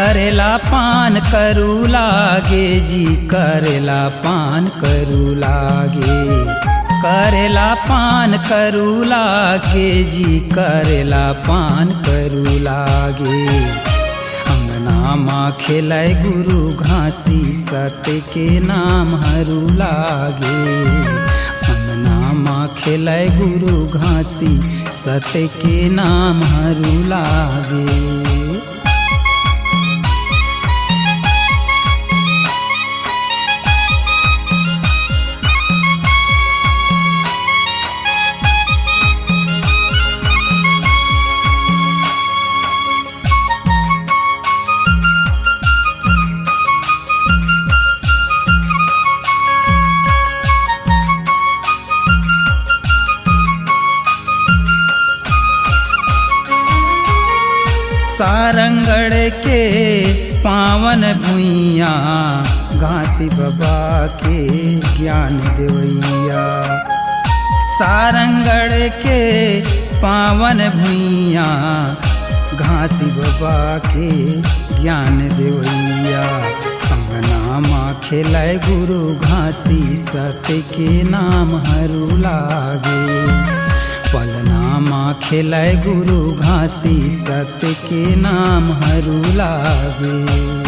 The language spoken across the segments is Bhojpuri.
करेला पान करू लागे जी करेला पान करू लागे, करेला पान करू लागे जी करेला पान करू लागे। अंगना माँ खेलाय गुरु घासी सत्य के नाम हरू लागे। अंगना माँ खेलाय गुरु घासी सत्य के नाम हरू लागे। सारंगढ़ के पावन भुइया घासी बाबा के ज्ञान देवैया। सारंगढ़ के पावन भुइया घासी बाबा के ज्ञान देवैया। अंगना माँ खेलाय गुरु घासी सत्य के नाम हरू लागे। पलना माँ खेलाय गुरु घासी सत्य के नाम हरू लागे।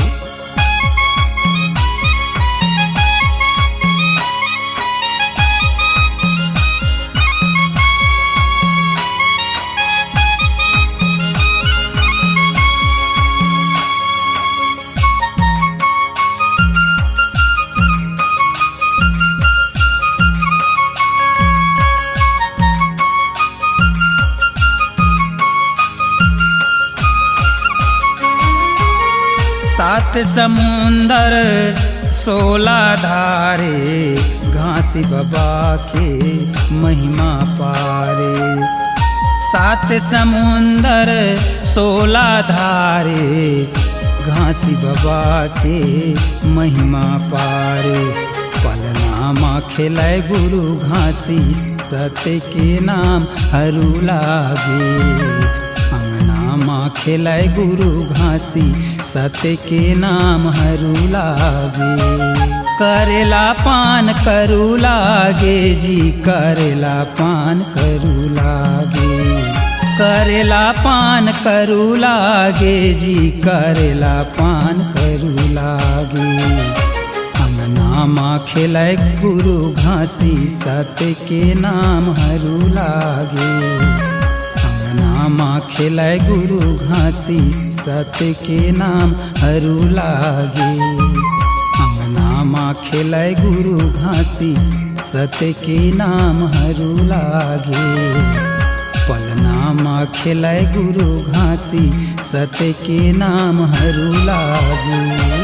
सात समुंदर 16 धारे घासी बाबा के महिमा पारे। सात समुंदर 16 धारे घासी बाबा के महिमा पारे। पलना माँ खेलाय गुरु घासी सत्य के नाम हरू लागे। अंगना माँ खेलाय गुरु घासी सत्य के नाम हरू लागे। करेला पान करू लागे जी करेला पान करू लागे। करेला पान करू लागे जी करेला पान करू लागे। अंगना माँ खेलाय गुरु घासी सत्य के नाम हरू लागे। अंगना माँ खेलाय गुरु घासी सत्य के नाम हरू लागे। अंगना माँ खेलाय गुरु घासी सत्य के नाम हरू लागे। पलना माँ खेलाय गुरु घासी सत्य के नाम हरू लागे।